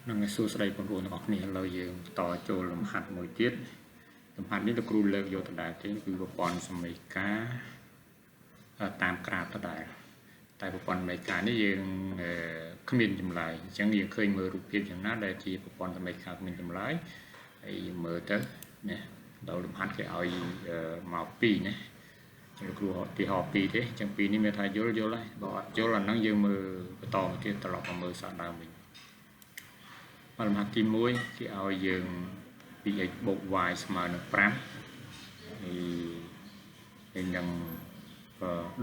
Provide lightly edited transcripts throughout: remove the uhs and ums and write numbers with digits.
năng số đây còn luôn học này là giờต่อ ចូល លំហាត់មួយទៀតលំហាត់នេះលោកគ្រូលើកយកដដែលទេគឺប្រព័ន្ធសមីការតាមក្រាបដដែលតែប្រព័ន្ធសមីការនេះយើងគ្មានចម្លើយអញ្ចឹងយើងឃើញមើលរូបភាពយ៉ាងណាដែលជាប្រព័ន្ធសមីការគ្មានចម្លើយហើយមើលទៅណាដល់លំហាត់គេឲ្យមក2ណាលោកគ្រូទីហោ2ទេអញ្ចឹង2នេះមានថាយល់ហើយបើអត់យល់អាហ្នឹងយើងមើលបន្តមកទៀតត្រឡប់មកមើលសាកដើមវិញលំហាត់ទី1គេឲ្យយើង 2x បូក y ស្មើនឹង5ហើយនឹង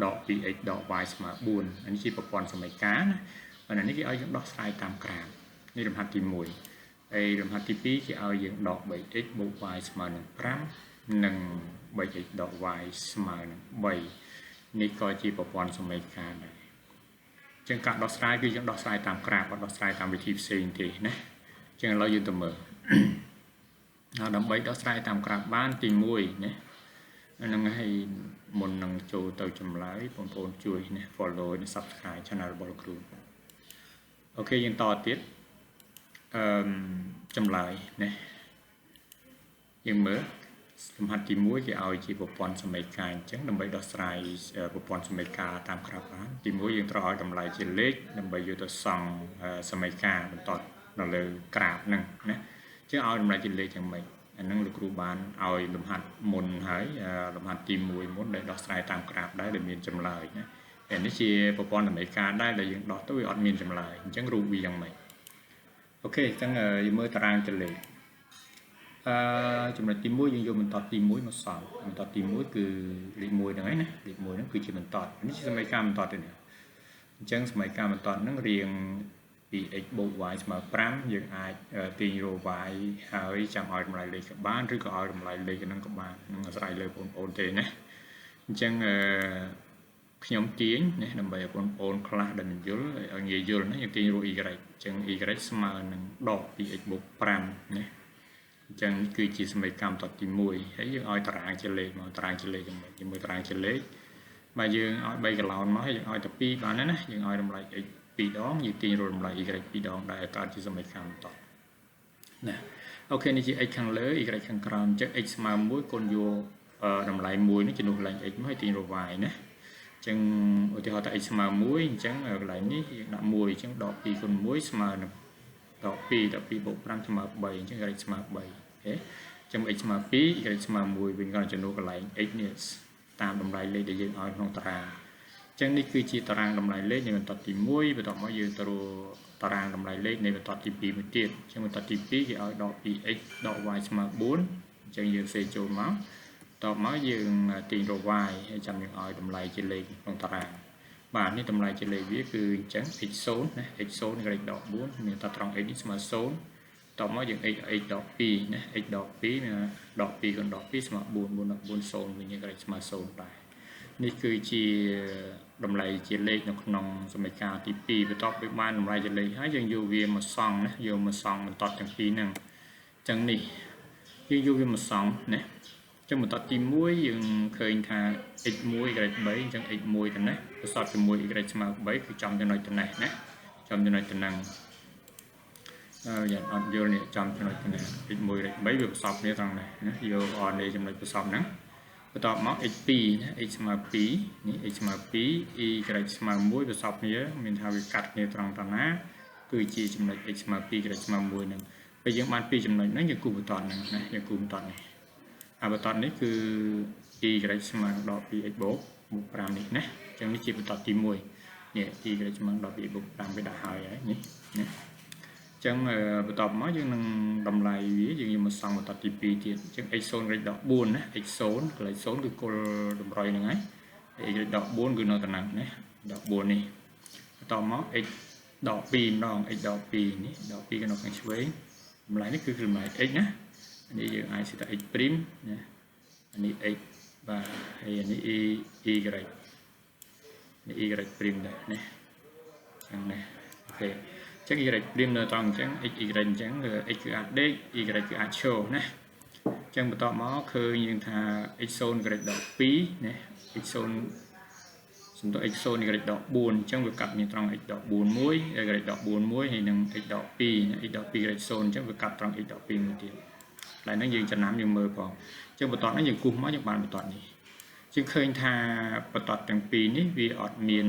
ដក 2x ដក y ស្មើ4អានេះជាប្រព័ន្ធសមីការណាប៉ុន្តែនេះគេឲ្យយើងដោះស្រាយតាមក្រាមនេះលំហាត់ទី1ហើយលំហាត់ទី2គេឲ្យយើងដក 3x បូក y ស្មើនឹង5និង 3x ដក y ស្មើនឹង3នេះក៏ជាប្រព័ន្ធសមីការដែរចឹងការដោះស្រាយគឺយើងដោះស្រាយតាមក្រាមអត់ដោះស្រាយតាមវិធីផ្សេងទេណាចឹងឥឡូវយើងទៅមើលដើម្បីដោះស្រាយតាមក្រាមបានទី1ណាហ្នឹងហើយមុននឹងចូលទៅចម្លើយបងប្អូនជួយណា follow និង subscribe channel របស់លោកគ្រូអូខេយើងតទៀតចម្លើយណាយើងមើលលំហាត់ទី1គេឲ្យជាប្រព័ន្ធសមីការអញ្ចឹងដើម្បីដោះស្រាយប្រព័ន្ធសមីការតាមក្រាបបានទី1យើងត្រូវឲ្យតម្លៃជាលេខដើម្បីយកទៅសង់សមីការបន្តនៅលើក្រាបហ្នឹងណាចឹងឲ្យតម្លៃជាលេខយ៉ាងម៉េចអាហ្នឹងលោកគ្រូបានឲ្យលំហាត់មុនហើយលំហាត់ទី1មុនដែលដោះស្រាយតាមក្រាបដែរដែលមានចម្លើយណាហើយនេះជាប្រព័ន្ធសមីការដែរដែលយើងដោះទៅវាអត់មានចម្លើយអញ្ចឹងរូបវាយ៉ាងម៉េចអូខេអញ្ចឹងយើងមើលតារាងចលេខចំណុចទី1យើងយកបន្តទី1មកសល់បន្តទី1គឺលេខ1ហ្នឹងហើយណាលេខ1ហ្នឹងគឺជាបន្តនេះជាសមីការបន្តទេនេះអញ្ចឹងសមីការបន្តហ្នឹងរៀង 2x បូក y ស្មើ5យើងអាចទាញរក y ហើយចាំឲ្យតម្លៃលេខក៏បានឬក៏ឲ្យតម្លៃលេខហ្នឹងក៏បាននឹងអាស្រ័យលើបងប្អូនទេណាអញ្ចឹងខ្ញុំទាញណាដើម្បីឲ្យបងប្អូនខ្លះដែលមិនយល់ឲ្យងាយយល់ណាយើងទាញរក y អញ្ចឹង y ស្មើនឹងដក 2x បូក5ណាអញ្ចឹងគឺជាសមីការបន្តទី1ហើយយើងឲ្យតារាងជាលេខមកតារាងជាលេខយ៉ាងម៉េចយើងមើលតារាងជាលេខបើយើងឲ្យ3កន្លោនមកហើយយើងឲ្យតែ2បានណាយើងឲ្យតម្លៃ x 2 ដងយើងទាញរកតម្លៃ y 2 ដងដែលកើតជាសមីការបន្តណាអូខេនេះជា x ខាងលើ y ខាងក្រោមអញ្ចឹង x ស្មើ1គុណយកតម្លៃ1នេះជំនួសកន្លែង x មកឲ្យទាញរក y ណាអញ្ចឹងឧទាហរណ៍ថា x ស្មើ1អញ្ចឹងកន្លែងនេះយើងដាក់1អញ្ចឹងដក2គុណ1ស្មើនឹងដក2បូក5ស្មើ3អញ្ចឹង y ស្មើ3អូខេអញ្ចឹង x ស្មើ2 y ស្មើ1វិញគាត់ជំនួសកន្លែង x នេះតាមតម្លៃលេខដែលយើងឲ្យក្នុងតារាងអញ្ចឹងនេះគឺជាតារាងតម្លៃលេខនៃបន្តទី1បន្ទាប់មកយើងទៅរកតារាងតម្លៃលេខនៃបន្តទី2មួយទៀតអញ្ចឹងបន្តទី2គេឲ្យដក 2x ដក y ស្មើ4អញ្ចឹងយើងសេចូលមកតបមកយើងទាញរក y ហើយចាំយើងឲ្យតម្លៃជាលេខក្នុងតារាងបាទនេះតម្លៃជាលេខវាគឺអញ្ចឹង x0 ណា x0 ក្រេតដក4មានតាត្រង់ x នេះស្មើ0តបមកយើង x ដក2ណា x ដក2មានដក2គុណដក2ស្មើ4 4ដក4 0វិញយើងក្រេតស្មើ0ដែរនេះគឺជាតម្លៃជាលេខនៅក្នុងសមីការទី2បន្ទាប់ពីបានតម្លៃជាលេខហើយយើងយកវាមកសង់ណាយកមកសង់បន្តទាំងពីរហ្នឹងអញ្ចឹងនេះយើងយកវាមកសង់ណាអញ្ចឹងបន្តទី1យើងឃើញថា x1 y 3អញ្ចឹង x1 ទៅនេះប្រសពជាមួយ y ស្មើ3គឺចំចំណុចទៅនេះណាចំចំណុចទៅហ្នឹងយ៉ាងអត់យល់នេះចំចំណុចទៅនេះ x1 y 3វាប្រសពគ្នាត្រង់នេះណាយក r នៃចំណុចប្រសពហ្នឹងបន្ទាប់មក x2 ណា x ស្មើ2នេះ x ស្មើ2 y ស្មើ1ប្រសពគ្នាមានថាវាកាត់គ្នាត្រង់តាណាគឺជាចំណុច x ស្មើ2 y ស្មើ1ហ្នឹងពេលយើងបាន2ចំណុចហ្នឹងយើងគូបន្តហ្នឹងណាយើងគូបន្តនេះបន្តនេះគឺ y ស្មើដល់ 2x បូក5នេះណាអញ្ចឹងនេះជាបន្តទី1នេះ y ស្មើដល់ 2x បូក5វាដាក់ហើយនេះណាអញ្ចឹងបន្ទាប់មកយើងនឹងតម្លៃវាយើងយកមកសង់បន្តទី2ទៀតអញ្ចឹង x0 ក្រេតដក4ណា x0 កន្លែង0គឺគុលតម្រុយហ្នឹងហើយ x ក្រេតដក4គឺនៅតំណែងនេះដក4នេះបន្ទាប់មក x ដក2ម្ដង x ដក2នេះដក2គឺនៅខាងឆ្វេងតម្លៃនេះគឺតម្លៃ x ណានេះយើងអាចសេតថា x' ណាអានេះ x បាទហើយអានេះ y ក្រេតនេះ y ក្រេត' ដែរណាចឹងណាអូខេចឹង y' នៅត្រង់អញ្ចឹង x y អញ្ចឹង x គឺអាចដេក y គឺអាចឈរណាអញ្ចឹងបន្ទាប់មកឃើញយើងថា x0 ក្រេតដក2ណា x0 សំដៅ x 0 y ដក4អញ្ចឹងវាកាត់មានត្រង់ x ដក4មួយ y ដក4មួយហើយនឹង x ដក2 x ដក2 y 0អញ្ចឹងវាកាត់ត្រង់ x ដក2មួយទៀតឡើយហ្នឹងយើងចំណាំយើងមើលផងអញ្ចឹងបន្ទាត់នេះយើងគូសមកយើងបានបន្ទាត់នេះជាងឃើញថាបន្ទាត់ទាំងពីរនេះវាអត់មាន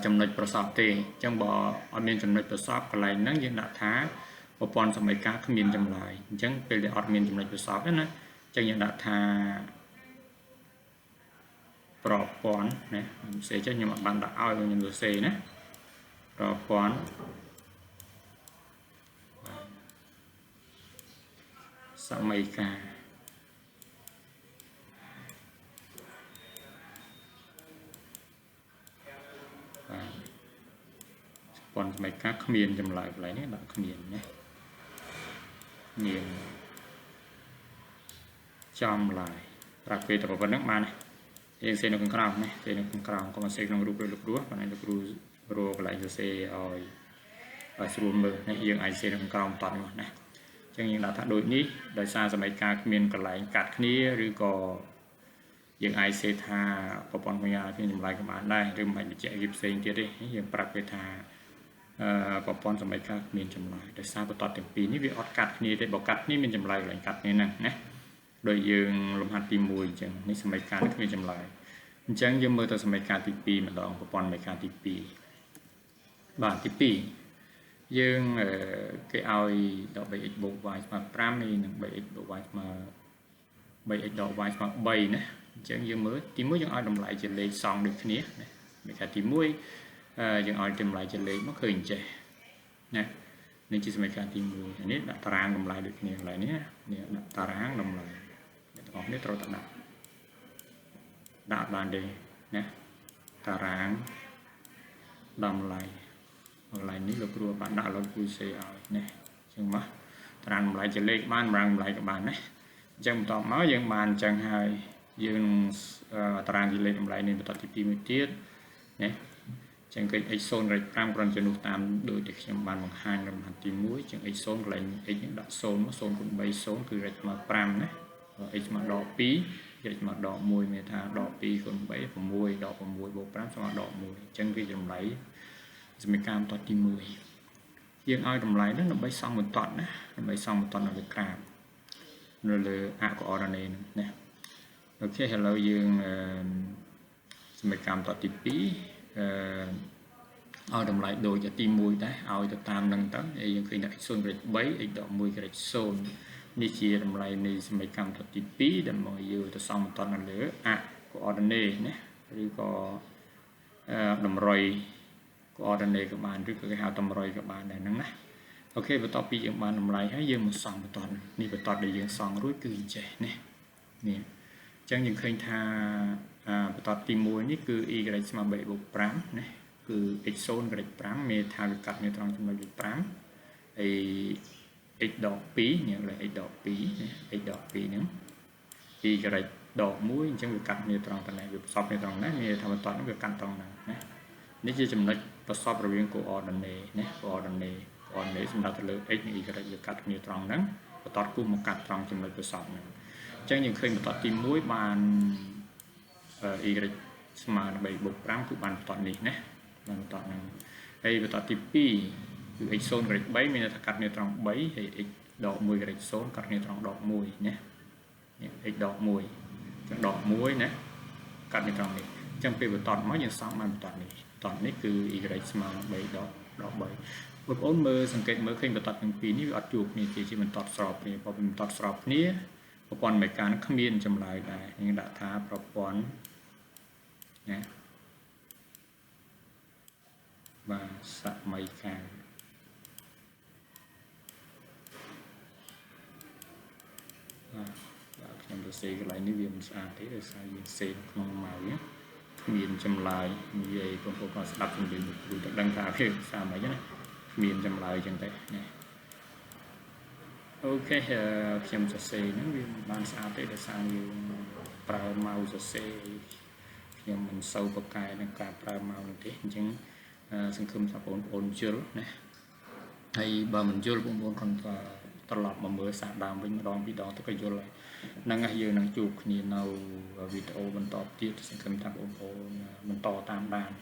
ចំណុចប្រសពទេអញ្ចឹងបើអត់មានចំណុចប្រសពកន្លែងហ្នឹងយើងដាក់ថាប្រព័ន្ធសមីការគ្មានចម្លើយអញ្ចឹងពេលដែលអត់មានចំណុចប្រសពទេណាអញ្ចឹងយើងដាក់ថាប្រព័ន្ធណាខ្ញុំសេចខ្ញុំអត់បានដាក់ឲ្យខ្ញុំសរសេរណាប្រព័ន្ធសមីការប្រព័ន្ធសមីការគ្មានចម្លើយកន្លែងនេះដាក់គ្មានណាមានចម្លើយប្រាប់គេតែប៉ុណ្្នឹងបានយើងសេនៅខាងក្រោមណាសេនៅខាងក្រោមកុំសេក្នុងរូបលោកគ្រូប៉ុន្តែលោកគ្រូរកកន្លែងសរសេរឲ្យស្រួលមើលណាយើងអាចសេនៅខាងក្រោមតតមកណាអញ្ចឹងយើងដាក់ថាដូចនេះដោយសារសមីការគ្មានកន្លែងកាត់គ្នាឬក៏យើងអាចសេថាប្រព័ន្ធវិញ្ញាណមានចម្លើយក៏បានដែរឬមិនបញ្ជាក់វាផ្សេងទៀតទេយើងប្រាប់គេថាប្រព័ន្ធសមីការមានចម្លើយដោយសារបន្ទាត់ទាំងពីរនេះវាអត់កាត់គ្នាទេបើកាត់គ្នាមានចម្លើយកន្លែងកាត់គ្នាហ្នឹងណាដោយយើងលំហាត់ទី1អញ្ចឹងនេះសមីការនេះគ្មានចម្លើយអញ្ចឹងយើងមើលទៅសមីការទី2ម្ដងប្រព័ន្ធសមីការទី2បាទទី2យើងគេឲ្យដក 3x បូក y ស្មើ5នេះនឹង 3x បូក y ស្មើ 3x ដក y ស្មើ3ណាអញ្ចឹងយើងមើលទី1យើងឲ្យតម្លៃជាលេខសងដូចគ្នាណាសមីការទី1យើងឲ្យតម្លៃជាលេខមកឃើញអញ្ចេះណានេះជាសមីការទី1នេះដាក់តារាងតម្លៃដូចគ្នាកន្លែងនេះនេះដាក់តារាងតម្លៃអ្នកទាំងអស់នេះត្រូវតែដាក់បានទេណាតារាងតម្លៃកន្លែងនេះលោកគ្រូបានដាក់លោកគ្រូសេឲ្យណាអញ្ចឹងមកតារាងតម្លៃជាលេខបានតម្លៃក៏បានណាអញ្ចឹងបន្តមកយើងបានអញ្ចឹងហើយយើងតារាងជាលេខតម្លៃនេះបន្តទី2មួយទៀតណាចឹងគេ x 0 y 5គ្រាន់ជានោះតាមដូចដែលខ្ញុំបានបង្ហាញនៅលំហាត់ទី1ចឹង x 0កន្លែង x នេះដាក់0មក0គុណ3 0គឺ y ស្មើ5ណា x ស្មើដក2 y ស្មើដក1មានថាដក2គុណ3 6ដក6បូក5ស្មើដក1អញ្ចឹងគឺតម្លៃសមីការបន្ទាត់ទី1យើងឲ្យតម្លៃនោះដើម្បីសង់បន្ទាត់ណាដើម្បីសង់បន្ទាត់នៅលើក្រាមនៅលើអក្សរណេហ្នឹងណាអូខេឥឡូវយើងសមីការបន្ទាត់ទី2ឲ្យតម្លៃដូចទី1ដែរឲ្យទៅតាមនឹងទៅហើយយើងឃើញថា x 0 3 x ដក1 0នេះជាតម្លៃនៃសមីការបន្ទាត់ទី2ដែលមកយើងទៅសង់បន្ទាត់នៅលើអក្សរណេណាឬក៏តម្រុយcoordinate ក៏បានឬក៏គេហៅតម្រុយក៏បានដែរហ្នឹងណាអូខេបន្ទាប់ពីយើងបានតម្លៃហើយយើងមកសង់បន្ទាត់នេះបន្ទាត់ដែលយើងសង់រួចគឺអញ្ចេះណានេះអញ្ចឹងយើងឃើញថាបន្ទាត់ទី1នេះគឺ y ស្មើ3បូក5ណាគឺ x 0 y 5មានថាវាកាត់មានត្រង់ចំណុចលេខ5ហើយ x ដក2នេះលេខ x ដក2ណា x ដក2ហ្នឹង y ដក1អញ្ចឹងវាកាត់មានត្រង់តនេះវាប្រសពមានត្រង់ណាមានថាបន្ទាត់ហ្នឹងវាកាត់ត្រង់ហ្នឹងណានេះជាចំណុចប្រសពរវាង coordinate ណា coordinate សម្រាប់ទៅលើ x និង y វាកាត់គ្នាត្រង់ហ្នឹងបន្ទាត់គូសមកកាត់ត្រង់ចំណុចប្រសពហ្នឹងអញ្ចឹងយើងឃើញបន្ទាត់ទី1បាន y ស្មើនឹង3បូក5គឺបានបន្ទាត់នេះណាបានបន្ទាត់ហ្នឹងហើយបន្ទាត់ទី2គឺ x 0 y 3មានថាកាត់គ្នាត្រង់3ហើយ x ដក1 y 0កាត់គ្នាត្រង់ដក1ណានេះ x ដក1ចឹងដក1ណាកាត់គ្នាត្រង់នេះអញ្ចឹងពេលបន្ទាត់មកយើងសង់បានបន្ទាត់នេះគឺ y ស្មើ3ដក3បងប្អូនមើលសង្កេតមើលឃើញបន្ទាត់ទាំងពីរនេះវាអត់ជួបគ្នាទេជាបន្ទាត់ស្របគ្នាបើបន្ទាត់ស្របគ្នាប្រព័ន្ធមេកាគ្មានចម្លើយដែរយើងដាក់ថាប្រព័ន្ធណាបាទសមីការបាទខ្ញុំទៅសេកន្លែងនេះវាមិនស្អាតទេដោយសារយើងសេក្នុងម៉ៅមានចម្លើយនិយាយបងប្អូនក៏ស្ដាប់ជំនាញគ្រូទៅដឹងថាវាស្អាតមិនណាមានចម្លើយចឹងទៅណាអូខេខ្ញុំសរសេរហ្នឹងវាមិនបានស្អាតទេដោយសារយើងប្រើម៉ៅសរសេរខ្ញុំមិនសូវប្រកែកនឹងការប្រើម៉ៅនោះទេអញ្ចឹងសង្ឃឹមថាបងប្អូនយល់ណាហើយបើមិនយល់បងប្អូនគាត់ត្រឡប់មកមើលសារដើមវិញម្ដងពីរដងទៅក៏យល់ហើយ năng ai giờ năng chụp khi nào videoបន្តទៀតសង្ឃឹមថាបងប្អូនបន្តតាមដាន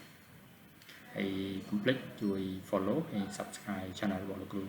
ហើយ complete ជួយ follow ហើយ subscribe channel របស់លោកគ្រូ